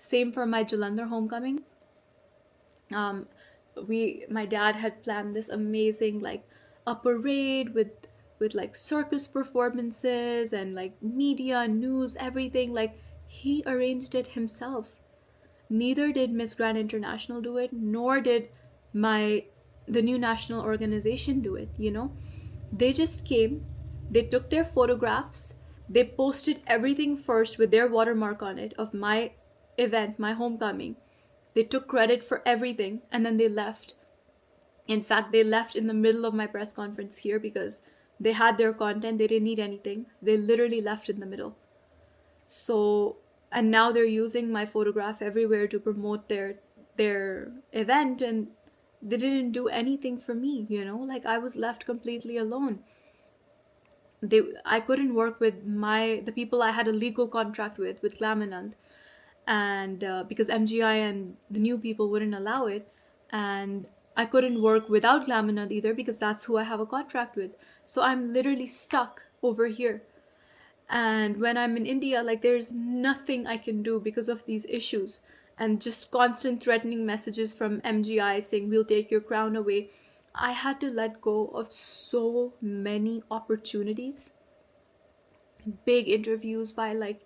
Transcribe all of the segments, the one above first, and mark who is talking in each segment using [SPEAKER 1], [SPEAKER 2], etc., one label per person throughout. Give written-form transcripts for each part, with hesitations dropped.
[SPEAKER 1] Same for my Jalandhar homecoming. um my dad had planned this amazing, like, a parade with like circus performances and like media, news, everything. Like, he arranged it himself. Neither did Miss Grand International do it, nor did my the new national organization do it, you know. They just came, they took their photographs, they posted everything first with their watermark on it of my event, my homecoming. They took credit for everything and then they left. In fact, they left in the middle of my press conference here because they had their content, they didn't need anything. They literally left in the middle. So, and now they're using my photograph everywhere to promote their event, and they didn't do anything for me, you know? Like, I was left completely alone. I couldn't work with the people I had a legal contract with Glaminant, and because MGI and the new people wouldn't allow it, and I couldn't work without Glaminant either because that's who I have a contract with. So I'm literally stuck over here. And when I'm in India, like, there's nothing I can do because of these issues, and just constant threatening messages from MGI saying we'll take your crown away. I had to let go of so many opportunities, big interviews by like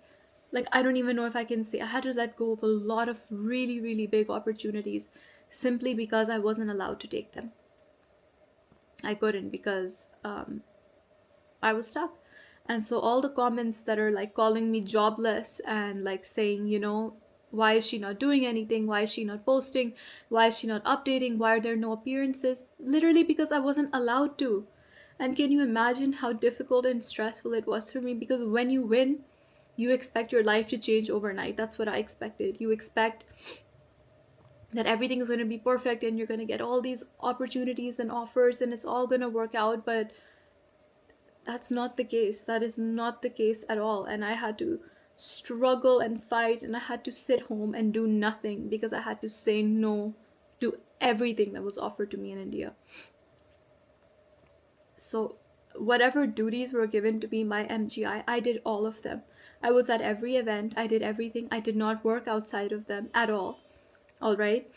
[SPEAKER 1] I don't even know if I can say. I had to let go of a lot of really, really big opportunities simply because I wasn't allowed to take them. I couldn't because I was stuck. And so all the comments that are like calling me jobless and like saying, you know, why is she not doing anything? Why is she not posting? Why is she not updating? Why are there no appearances? Literally because I wasn't allowed to. And can you imagine how difficult and stressful it was for me? Because when you win, you expect your life to change overnight. That's what I expected. You expect that everything is going to be perfect and you're going to get all these opportunities and offers and it's all going to work out. But that's not the case. That is not the case at all. And I had to struggle and fight, and I had to sit home and do nothing because I had to say no to everything that was offered to me in India. So, whatever duties were given to me by MGI, I did all of them. I was at every event, I did everything. I did not work outside of them at all. All right.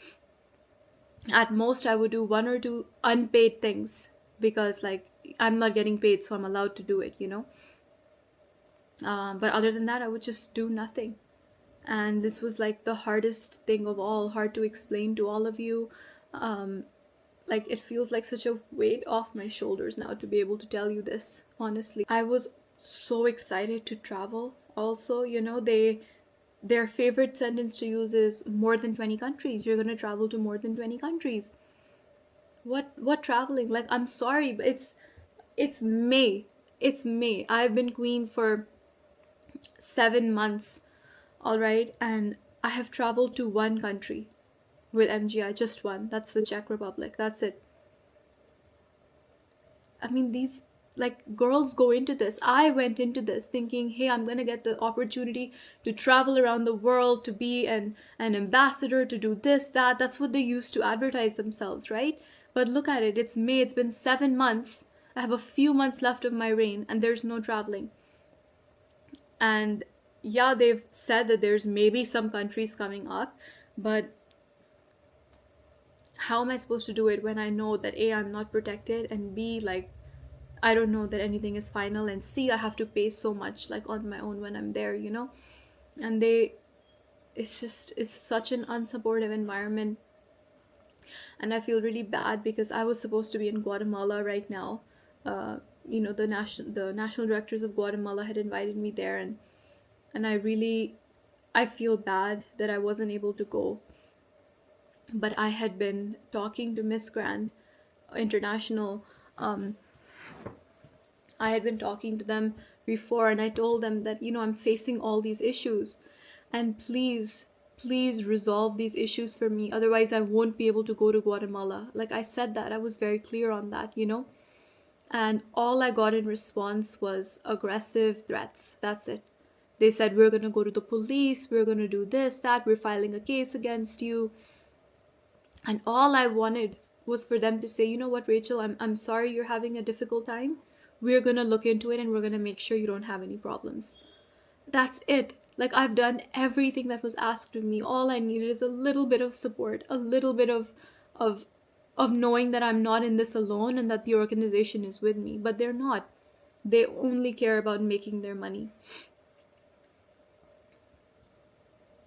[SPEAKER 1] At most, I would do one or two unpaid things because, like, I'm not getting paid, so I'm allowed to do it, you know? But other than that, I would just do nothing. And this was like the hardest thing of all, hard to explain to all of you. Like, it feels like such a weight off my shoulders now to be able to tell you this, honestly. I was so excited to travel. Also, you know, their favorite sentence to use is more than 20 countries. You're going to travel to more than 20 countries. What traveling? Like, I'm sorry, but it's May. It's May. I've been queen for 7 months, all right, and I have traveled to one country with MGI, just one. That's the Czech Republic. That's it. I mean, these, like, girls go into this. I went into this thinking, hey, I'm gonna get the opportunity to travel around the world, to be an ambassador, to do this, that. That's what they used to advertise themselves, right? But look at it. It's May. It's been 7 months. I have a few months left of my reign, and there's no traveling. And yeah, they've said that there's maybe some countries coming up, but how am I supposed to do it when I know that A, I'm not protected, and B, like, I don't know that anything is final, and C, I have to pay so much, like, on my own when I'm there, you know? And it's such an unsupportive environment. And I feel really bad because I was supposed to be in Guatemala right now. You know, the national directors of Guatemala had invited me there, and I feel bad that I wasn't able to go. But I had been talking to Miss Grand International. I had been talking to them before, and I told them that, you know, I'm facing all these issues, and please resolve these issues for me, otherwise I won't be able to go to Guatemala. Like, I said that, I was very clear on that, you know. And all I got in response was aggressive threats. That's it. They said, we're going to go to the police, we're going to do this, that, we're filing a case against you. And all I wanted was for them to say, you know what, Rachel, I'm sorry you're having a difficult time. We're going to look into it and we're going to make sure you don't have any problems. That's it. Like, I've done everything that was asked of me. All I needed is a little bit of support, a little bit of of knowing that I'm not in this alone and that the organization is with me. But they're not. They only care about making their money.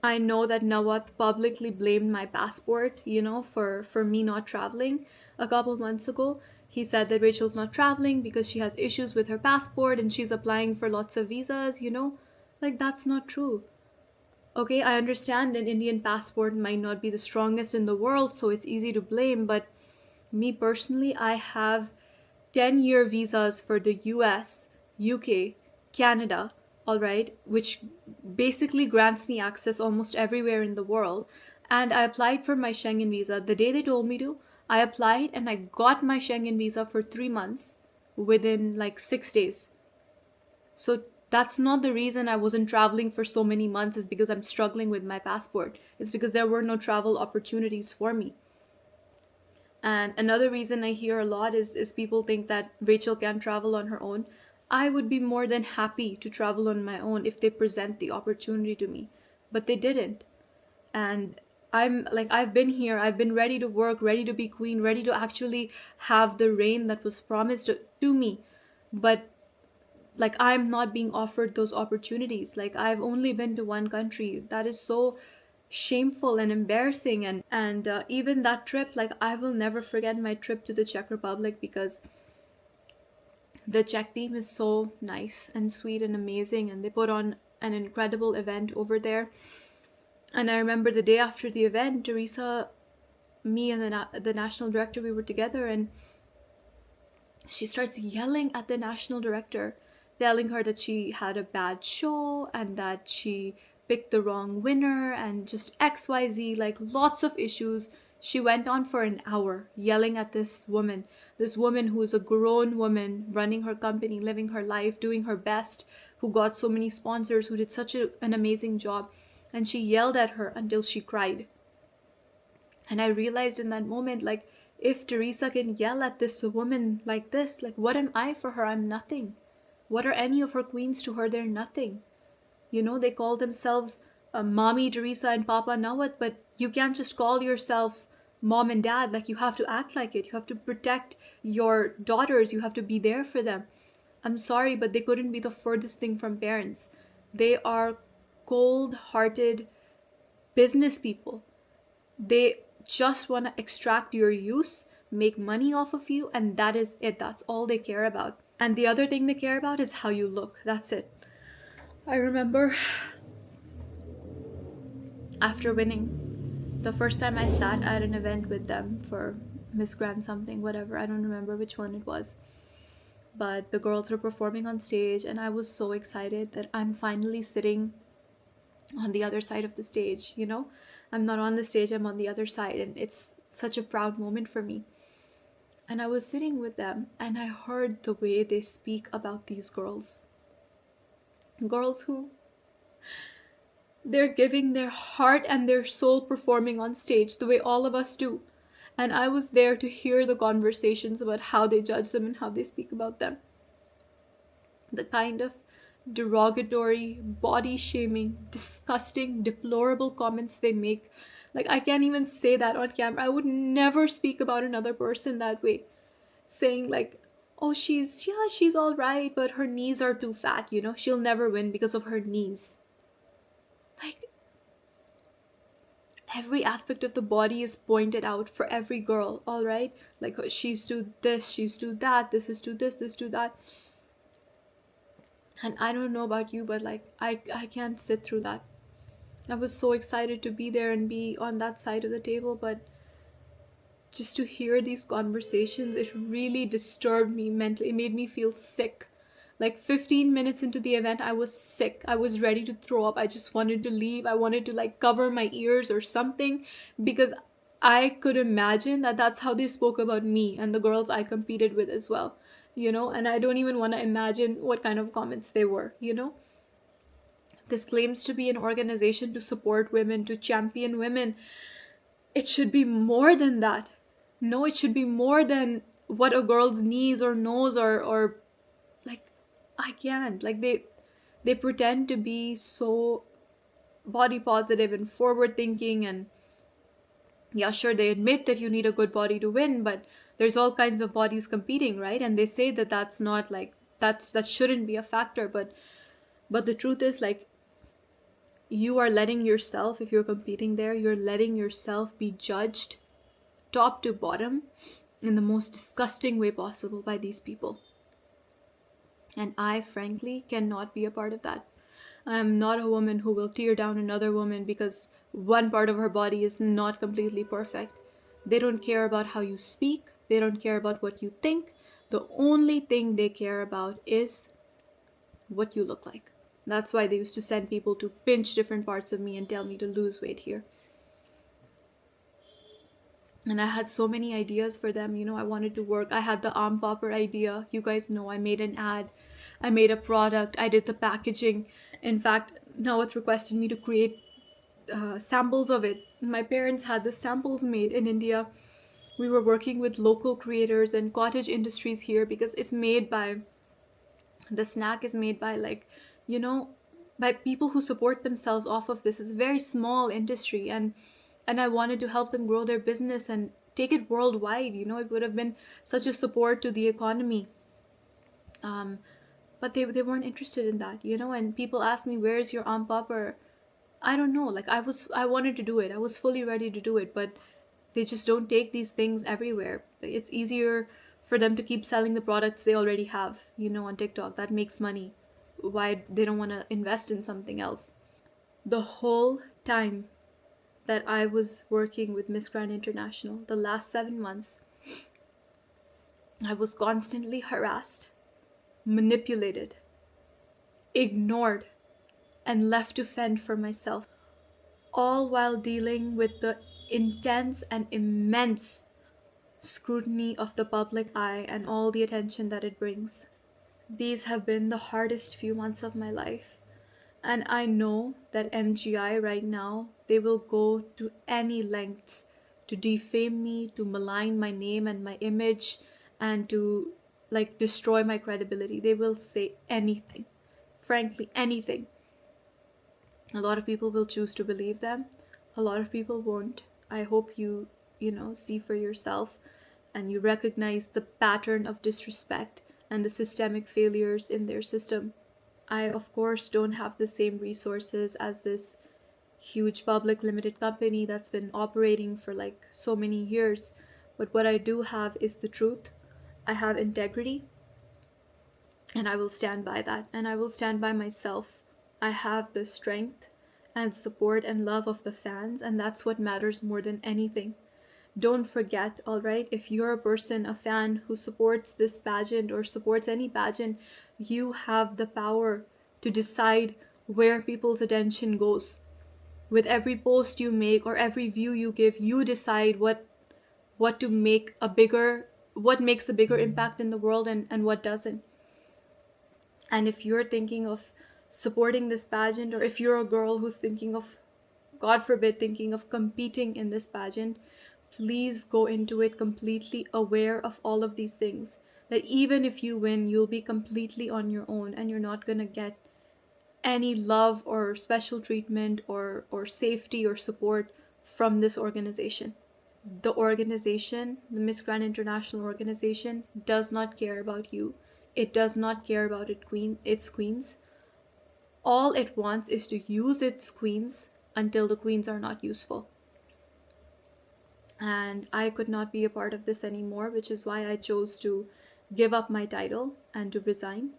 [SPEAKER 1] I know that Nawat publicly blamed my passport, for me not traveling a couple months ago. He said that Rachel's not traveling because she has issues with her passport and she's applying for lots of visas. Like, that's not true. Okay, I understand an Indian passport might not be the strongest in the world, so it's easy to blame, but me personally, I have 10-year visas for the US, UK, Canada, all right, which basically grants me access almost everywhere in the world. And I applied for my Schengen visa the day they told me to. I applied and I got my Schengen visa for 3 months within like 6 days. So that's not the reason I wasn't traveling for so many months, is because I'm struggling with my passport. It's because there were no travel opportunities for me. And another reason I hear a lot is people think that Rachel can travel on her own. I would be more than happy to travel on my own if they present the opportunity to me. But they didn't. And I've been here, I've been ready to work, ready to be queen, ready to actually have the reign that was promised to me. But like, I'm not being offered those opportunities. Like, I've only been to one country. That is so shameful and embarrassing. And even that trip, like, I will never forget my trip to the Czech Republic, because the Czech team is so nice and sweet and amazing, and they put on an incredible event over there. And I remember the day after the event, Teresa, me and the national director, we were together, and she starts yelling at the national director, telling her that she had a bad show and that she picked the wrong winner and just XYZ, like lots of issues. She went on for an hour yelling at this woman who is a grown woman running her company, living her life, doing her best, who got so many sponsors, who did such an amazing job. And she yelled at her until she cried. And I realized in that moment, like, if Teresa can yell at this woman like this, like, what am I for her? I'm nothing. What are any of her queens to her? They're nothing. They call themselves Mommy Teresa and Papa Nawat, but you can't just call yourself mom and dad. Like, you have to act like it. You have to protect your daughters. You have to be there for them. I'm sorry, but they couldn't be the furthest thing from parents. They are cold-hearted business people. They just want to extract your use, make money off of you, and that is it. That's all they care about. And the other thing they care about is how you look. That's it. I remember after winning, the first time I sat at an event with them for Miss Grand something, whatever, I don't remember which one it was. But the girls were performing on stage, and I was so excited that I'm finally sitting on the other side of the stage. I'm not on the stage, I'm on the other side, and it's such a proud moment for me. And I was sitting with them, and I heard the way they speak about these girls who they're giving their heart and their soul performing on stage the way all of us do. And I was there to hear the conversations about how they judge them and how they speak about them. The kind of derogatory, body shaming, disgusting, deplorable comments they make. Like, I can't even say that on camera. I would never speak about another person that way. Saying like, oh, she's all right, but her knees are too fat, she'll never win because of her knees. Like, every aspect of the body is pointed out for every girl, all right? Like, she's too this, she's too that, this is too this too that. And I don't know about you, but like, I can't sit through that. I was so excited to be there and be on that side of the table, but just to hear these conversations, it really disturbed me mentally. It made me feel sick. Like 15 minutes into the event, I was sick. I was ready to throw up. I just wanted to leave. I wanted to like cover my ears or something, because I could imagine that that's how they spoke about me and the girls I competed with as well, and I don't even want to imagine what kind of comments they were. This claims to be an organization to support women, to champion women. It should be more than that. No, it should be more than what a girl's knees or nose or like, I can't. Like, they pretend to be so body positive and forward thinking, and yeah, sure, they admit that you need a good body to win, but there's all kinds of bodies competing, right? And they say that that's not like that shouldn't be a factor, but the truth is, like, you are letting yourself, if you're competing there, you're letting yourself be judged top to bottom in the most disgusting way possible by these people. And I frankly cannot be a part of that. I'm not a woman who will tear down another woman because one part of her body is not completely perfect. They don't care about how you speak, they don't care about what you think. The only thing they care about is what you look like. That's why they used to send people to pinch different parts of me and tell me to lose weight here. And I had so many ideas for them. I wanted to work. I had the arm popper idea. You guys know I made an ad, I made a product, I did the packaging. In fact, now it's requested me to create samples of it. My parents had the samples made in India. We were working with local creators and cottage industries here because the snack is made by, like, you know by people who support themselves off of this. It's a very small industry, and I wanted to help them grow their business and take it worldwide. It would have been such a support to the economy. But they weren't interested in that. And people ask me, where's your arm popper? I don't know. Like, I wanted to do it, I was fully ready to do it, but they just don't take these things everywhere. It's easier for them to keep selling the products they already have, on TikTok. That makes money. Why they don't want to invest in something else? The whole time that I was working with Miss Grand International, the last 7 months, I was constantly harassed, manipulated, ignored, and left to fend for myself, all while dealing with the intense and immense scrutiny of the public eye and all the attention that it brings. These have been the hardest few months of my life. And I know that MGI right now, they will go to any lengths to defame me, to malign my name and my image, and to, like, destroy my credibility. They will say anything. Frankly, anything. A lot of people will choose to believe them. A lot of people won't. I hope you see for yourself and you recognize the pattern of disrespect and the systemic failures in their system. I, of course, don't have the same resources as this huge public limited company that's been operating for like so many years. But what I do have is the truth. I have integrity, and I will stand by that. And I will stand by myself. I have the strength and support and love of the fans, and that's what matters more than anything. Don't forget, all right, if you're a person, a fan who supports this pageant or supports any pageant, you have the power to decide where people's attention goes. With every post you make or every view you give, you decide what to make a bigger what makes a bigger impact in the world, and what doesn't. And if you're thinking of supporting this pageant, or if you're a girl who's thinking of, God forbid, thinking of competing in this pageant, please go into it completely aware of all of these things. That even if you win, you'll be completely on your own and you're not going to get any love or special treatment or safety or support from this organization. The organization, the Miss Grand International organization, does not care about you. It does not care about its queens. All it wants is to use its queens until the queens are not useful. And I could not be a part of this anymore, which is why I chose to give up my title and to resign.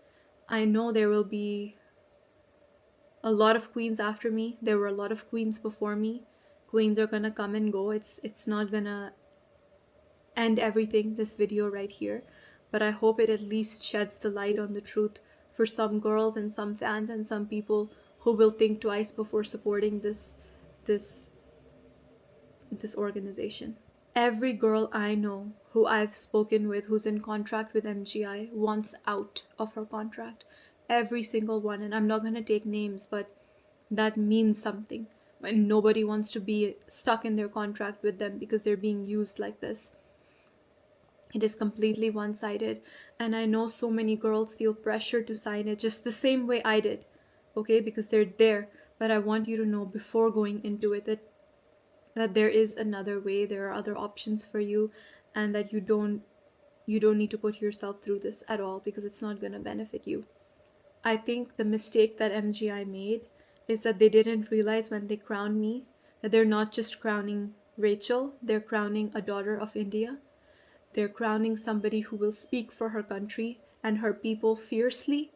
[SPEAKER 1] I know there will be a lot of queens after me. There were a lot of queens before me. Queens are gonna come and go. It's not gonna end everything, this video right here, but I hope it at least sheds the light on the truth for some girls and some fans and some people who will think twice before supporting this organization. Every girl I know who I've spoken with who's in contract with MGI wants out of her contract. Every single one. And I'm not going to take names, but that means something. And nobody wants to be stuck in their contract with them because they're being used like this. It is completely one-sided. And I know so many girls feel pressure to sign it just the same way I did. Okay, because they're there. but I want you to know before going into it that there is another way, there are other options for you, and that you don't need to put yourself through this at all, because it's not going to benefit you. I think the mistake that MGI made is that they didn't realize when they crowned me that they're not just crowning Rachel, they're crowning a daughter of India. They're crowning somebody who will speak for her country and her people fiercely.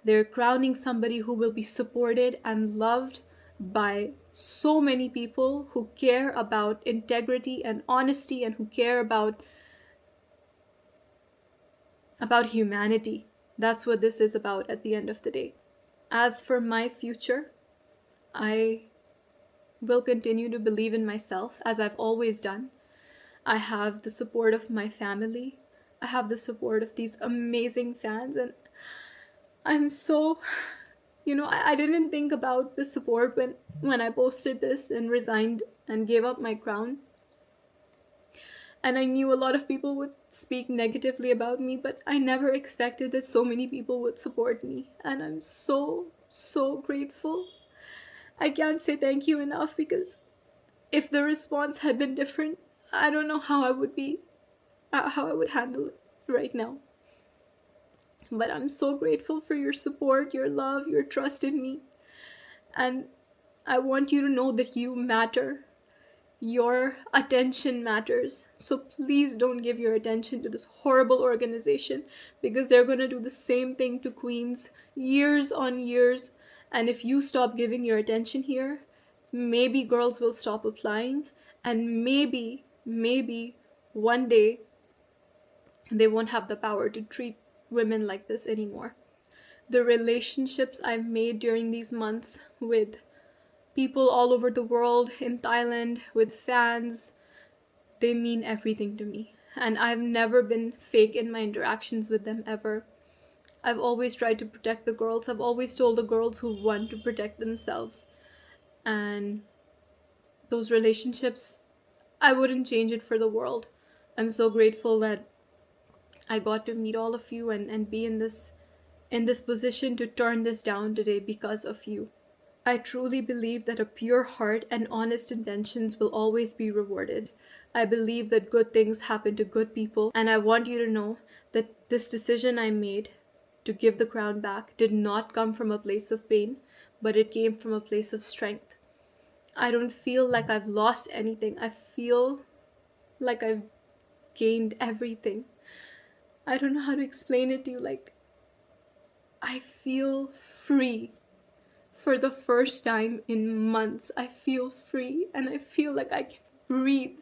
[SPEAKER 1] They're crowning somebody who will be supported and loved by so many people who care about integrity and honesty, and who care about humanity. That's what this is about at the end of the day. As for my future, I will continue to believe in myself as I've always done. I have the support of my family. I have the support of these amazing fans, and I'm so, I didn't think about the support when I posted this and resigned and gave up my crown. And I knew a lot of people would speak negatively about me, but I never expected that so many people would support me. And I'm so, so grateful. I can't say thank you enough, because if the response had been different, I don't know how I would handle it right now. But I'm so grateful for your support, your love, your trust in me. And I want you to know that you matter. Your attention matters. So please don't give your attention to this horrible organization, because they're going to do the same thing to queens years on years. And if you stop giving your attention here, maybe girls will stop applying, and maybe one day they won't have the power to treat women like this anymore. The relationships I've made during these months with people all over the world, in Thailand, with fans, they mean everything to me. And I've never been fake in my interactions with them ever. I've always tried to protect the girls. I've always told the girls who won to protect themselves. And those relationships, I wouldn't change it for the world. I'm so grateful that I got to meet all of you and be in this position to turn this down today because of you. I truly believe that a pure heart and honest intentions will always be rewarded. I believe that good things happen to good people, and I want you to know that this decision I made to give the crown back did not come from a place of pain, but it came from a place of strength. I don't feel like I've lost anything. I feel like I've gained everything. I don't know how to explain it to you. Like, I feel free. For the first time in months, I feel free, and I feel like I can breathe.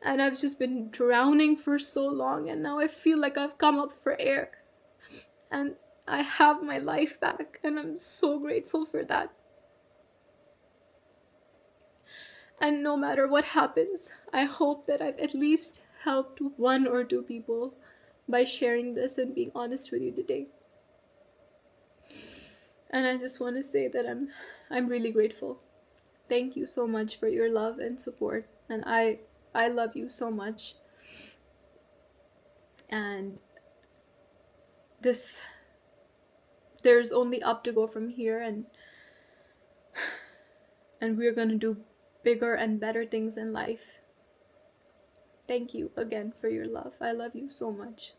[SPEAKER 1] And I've just been drowning for so long, and now I feel like I've come up for air. And I have my life back, and I'm so grateful for that. And no matter what happens, I hope that I've at least helped one or two people by sharing this and being honest with you today. And I just want to say that I'm really grateful. Thank you so much for your love and support. And I love you so much. And there's only up to go from here, and we're going to do bigger and better things in life. Thank you again for your love. I love you so much.